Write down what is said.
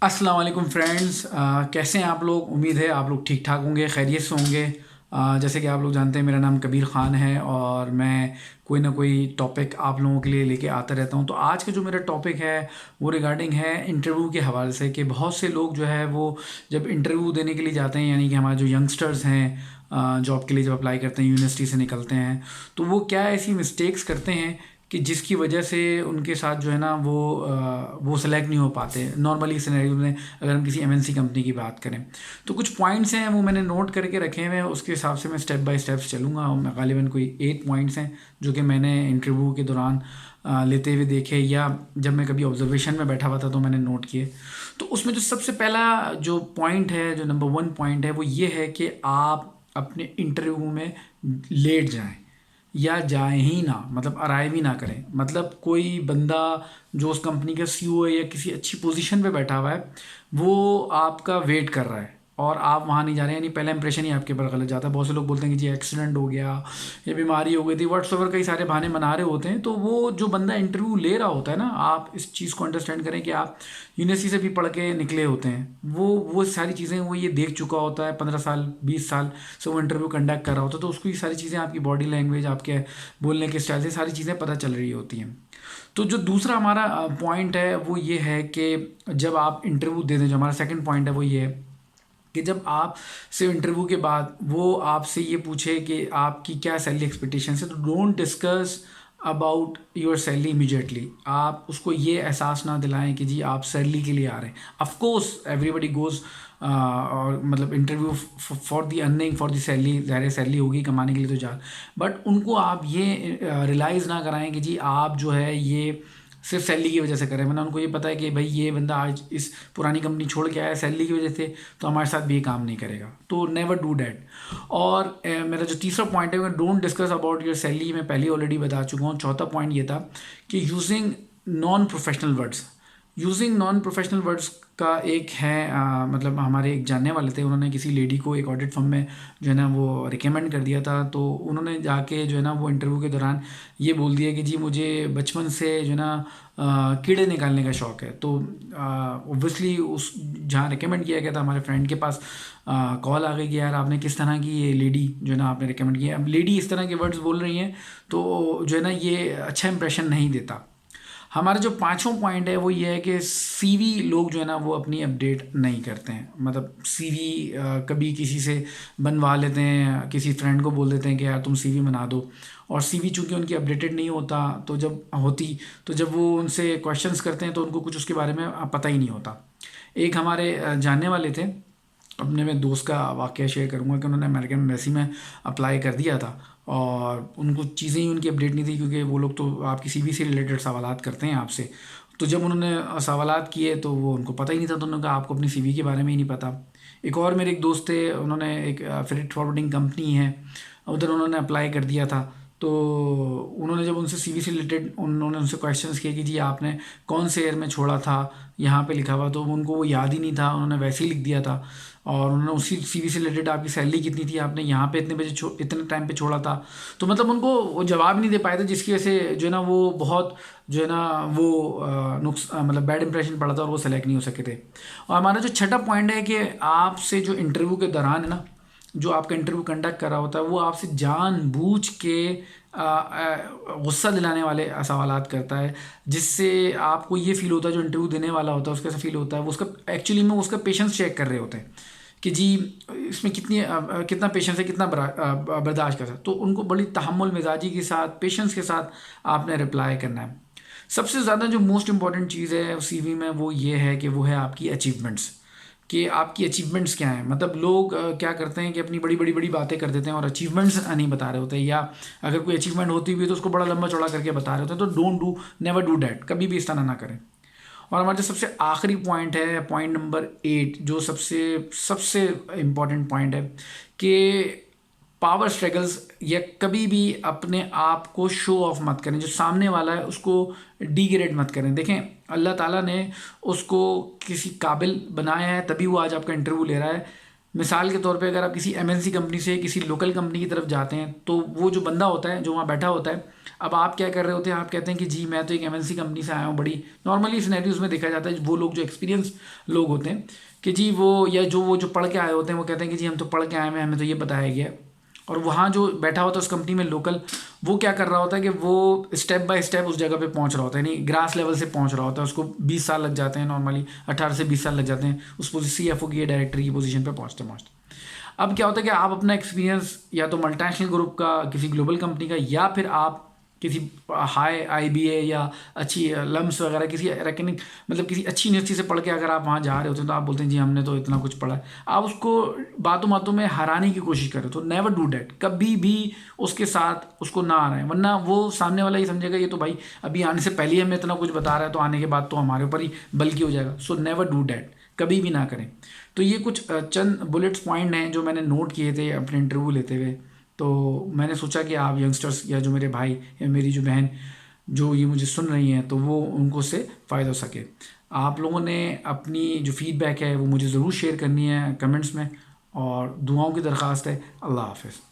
अस्सलाम वालेकुम फ्रेंड्स। कैसे हैं आप लोग? उम्मीद है आप लोग ठीक ठाक होंगे, खैरियत से होंगे। जैसे कि आप लोग जानते हैं मेरा नाम कबीर ख़ान है और मैं कोई ना कोई टॉपिक आप लोगों के लिए लेके आता रहता हूं। तो आज का जो मेरा टॉपिक है वो रिगार्डिंग है इंटरव्यू के हवाले से, कि बहुत से लोग जो है वो जब इंटरव्यू देने के लिए जाते हैं, यानी कि हमारे जो यंगस्टर्स हैं जॉब के लिए जब अप्लाई करते हैं, यूनिवर्सिटी से निकलते हैं, तो वो क्या ऐसी मिस्टेक्स करते हैं कि जिसकी वजह से उनके साथ जो है ना वो सेलेक्ट नहीं हो पाते नॉर्मली सिनेरियो में। अगर हम किसी एमएनसी कंपनी की बात करें तो कुछ पॉइंट्स हैं वो मैंने नोट करके रखे हुए हैं, उसके हिसाब से मैं स्टेप बाय स्टेप्स चलूँगा। मैं गालिबन कोई 8 पॉइंट्स हैं जो कि मैंने इंटरव्यू के दौरान लेते हुए देखे, या जब मैं कभी ऑब्जर्वेशन में बैठा हुआ था तो मैंने नोट किए। तो उसमें जो सबसे पहला जो पॉइंट है, जो नंबर 1 पॉइंट है, वो ये है कि आप अपने इंटरव्यू में लेट जाएं या जाए ही ना, मतलब अराइव ही ना करें। मतलब कोई बंदा जो उस कंपनी का सीईओ है या किसी अच्छी पोजीशन पे बैठा हुआ है, वो आपका वेट कर रहा है और आप वहाँ नहीं जा रहे हैं, यानी पहला इंप्रेशन ही आपके ऊपर गलत जाता है। बहुत से लोग बोलते हैं कि जी एक्सीडेंट हो गया या बीमारी हो गई थी, व्हाट्सएवर कई सारे बहाने बना रहे होते हैं। तो वो जो बंदा इंटरव्यू ले रहा होता है ना, आप इस चीज़ को अंडरस्टैंड करें कि आप यूनिवर्सिटी से भी पढ़ के निकले होते हैं, वो सारी चीज़ें वो ये देख चुका होता है, 15 साल 20 साल से वो इंटरव्यू कंडक्ट कर रहा होता है। तो उसको ये सारी चीज़ें, आपकी बॉडी लैंग्वेज, आपके बोलने के स्टाइल से सारी चीज़ें पता चल रही होती हैं। तो जो दूसरा हमारा पॉइंट है वो ये है कि जब आप इंटरव्यू दे दें, जो हमारा सेकंड पॉइंट है वो ये है कि जब आप से इंटरव्यू के बाद वो आपसे ये पूछे कि आपकी क्या सैलरी एक्सपेक्टेशन है, तो don't discuss about your salary immediately. आप उसको ये एहसास ना दिलाएं कि जी आप सैलरी के लिए आ रहे हैं। ऑफ कोर्स एवरीबडी गोज़ और मतलब interview for the earning, for the salary, ज़ाहिर सैलरी होगी कमाने के लिए तो जा, बट उनको आप ये रियलाइज़ ना कराएं कि जी आप जो है ये सिर्फ सैलरी की वजह से करें। वरना उनको ये पता है कि भाई ये बंदा आज इस पुरानी कंपनी छोड़ के आया सैलरी की वजह से, तो हमारे साथ भी ये काम नहीं करेगा। तो नेवर डू डैट। और मेरा जो तीसरा पॉइंट है, don't discuss about your salary, मैं पहले ऑलरेडी बता चुका हूँ। चौथा पॉइंट ये था कि using non professional words. Using non professional words का एक है मतलब हमारे एक जानने वाले थे, उन्होंने किसी लेडी को एक ऑडिट फर्म में जो है ना वो रिकमेंड कर दिया था। तो उन्होंने जाके जो है ना वो इंटरव्यू के दौरान ये बोल दिया कि जी मुझे बचपन से जो है ना कीड़े निकालने का शौक़ है। तो ऑब्वियसली उस जहाँ रिकमेंड किया गया था हमारे फ्रेंड के पास कॉल आ गई कि यार आपने किस तरह की ये लेडी जो है ना आपने रिकमेंड किया। अब लेडी इस तरह के वर्ड्स बोल रही हैं तो जो है ना ये अच्छा इंप्रेशन नहीं देता। हमारा जो पांचवा पॉइंट है वो ये है कि सीवी लोग जो है ना वो अपनी अपडेट नहीं करते हैं। मतलब सीवी कभी किसी से बनवा लेते हैं, किसी फ्रेंड को बोल देते हैं कि यार तुम सीवी बना दो, और सीवी चूंकि उनकी अपडेटेड नहीं होता, तो जब वो उनसे क्वेश्चंस करते हैं तो उनको कुछ उसके बारे में पता ही नहीं होता। एक हमारे जानने वाले थे, अपने मैं दोस्त का वाक़या शेयर करूँगा कि उन्होंने अमेरिकन एम्बेसी में अप्लाई कर दिया था और उनको चीज़ें ही उनकी अपडेट नहीं थी, क्योंकि वो लोग तो आपकी सीवी से रिलेटेड सवालात करते हैं आपसे। तो जब उन्होंने सवालात किए तो वो उनको पता ही नहीं था, तो उन्होंने कहा आपको अपनी सीवी के बारे में ही नहीं पता। एक और मेरे एक दोस्त थे, उन्होंने एक फ्रेट फॉरवर्डिंग कंपनी है, उधर उन्होंने अप्लाई कर दिया था। तो उन्होंने जब उनसे सीवी से रिलेटेड उन्होंने उनसे क्वेश्चंस किए कि जी आपने कौन से ईयर में छोड़ा था, यहाँ पे लिखा हुआ, तो उनको वो याद ही नहीं था, उन्होंने वैसे ही लिख दिया था। और उन्होंने उसी सीवी से रिलेटेड आपकी सैलरी कितनी थी, आपने यहाँ पे इतने बजे इतने टाइम पे छोड़ा था, तो मतलब उनको वो जवाब नहीं दे पाए थे, जिसकी वजह से जो है ना वो बहुत जो है ना वो मतलब बैड इंप्रेशन पड़ा था और वो सेलेक्ट नहीं हो सके थे। और हमारा जो छठा पॉइंट है कि आपसे जो इंटरव्यू के दौरान है ना, जो आपका इंटरव्यू कंडक्ट कर रहा होता है वो आपसे जानबूझ के गुस्सा दिलाने वाले सवालात करता है, जिससे आपको ये फील होता है, जो इंटरव्यू देने वाला होता है उसका ऐसा फील होता है वो उसका एक्चुअली में उसका पेशेंस चेक कर रहे होते हैं कि जी इसमें कितना पेशेंस है, कितना बर्दाश्त कर सकता है। तो उनको बड़ी तहम्मुल मिजाजी के साथ, पेशेंस के साथ आपने रिप्लाई करना है। सबसे ज़्यादा जो मोस्ट इंपॉर्टेंट चीज़ है सीवी में वो ये है कि वो है आपकी अचीवमेंट्स, कि आपकी अचीवमेंट्स क्या हैं। मतलब लोग क्या करते हैं कि अपनी बड़ी बड़ी बड़ी बातें कर देते हैं और अचीवमेंट्स नहीं बता रहे होते हैं, या अगर कोई अचीवमेंट होती हुई है तो उसको बड़ा लंबा चौड़ा करके बता रहे होते हैं। तो don't do, never do that, कभी भी इस तरह ना करें। और हमारा जो सबसे आखिरी पॉइंट है, पॉइंट नंबर 8, जो सबसे सबसे इम्पॉर्टेंट पॉइंट है कि पावर स्ट्रगल्स, या कभी भी अपने आप को शो ऑफ मत करें। जो सामने वाला है उसको डिग्रेड मत करें। देखें अल्लाह ताला ने उसको किसी काबिल बनाया है, तभी वो आज आपका इंटरव्यू ले रहा है। मिसाल के तौर पे अगर आप किसी एमएनसी कंपनी से किसी लोकल कंपनी की तरफ जाते हैं तो वो जो बंदा होता है जो वहाँ बैठा होता है, अब आप क्या कर रहे होते हैं, आप कहते हैं कि जी मैं तो एक एमएनसी कंपनी से आया हूँ, बड़ी नॉर्मली सिनेरियोज में देखा जाता है वो लोग जो एक्सपीरियंस लोग होते हैं कि जी वो, या वो जो पढ़ के आए होते हैं वो कहते हैं कि जी हम तो पढ़ के आए हैं, हमें तो ये बताया गया है। और वहाँ जो बैठा होता है उस कंपनी में लोकल, वो क्या कर रहा होता है कि वो स्टेप बाय स्टेप उस जगह पे पहुँच रहा होता है, यानी ग्रास लेवल से पहुँच रहा होता है। उसको 20 साल लग जाते हैं, नॉर्मली 18 से 20 साल लग जाते हैं उस CFO की या डायरेक्टर की पोजीशन पे पहुँचते पहुँचते। अब क्या होता है कि आप अपना एक्सपीरियंस या तो मल्टीनेशनल ग्रुप का, किसी ग्लोबल कंपनी का, या फिर आप किसी हाई IBA या अच्छी लम्स वगैरह किसी रेकनिंग, मतलब किसी अच्छी यूनिवर्सिटी से पढ़ के अगर आप वहाँ जा रहे होते हैं तो आप बोलते हैं जी हमने तो इतना कुछ पढ़ा है, आप उसको बातों बातों में हराने की कोशिश करें तो नेवर डू डैट। कभी भी उसके साथ उसको ना आ रहे हैं, वरना वो सामने वाला ये समझेगा ये तो भाई अभी आने से पहले ही हमें इतना कुछ बता रहा है तो आने के बाद तो हमारे ऊपर ही बल्कि हो जाएगा। सो नेवर डू डैट, कभी भी ना करें। तो ये कुछ चंद बुलेट्स पॉइंट हैं जो मैंने नोट किए थे अपने इंटरव्यू लेते हुए। तो मैंने सोचा कि आप यंगस्टर्स या जो मेरे भाई या मेरी जो बहन जो ये मुझे सुन रही हैं तो वो उनको से फ़ायदा हो सके। आप लोगों ने अपनी जो फीडबैक है वो मुझे ज़रूर शेयर करनी है कमेंट्स में, और दुआओं की दरख्वास्त है। अल्लाह हाफ़िज़।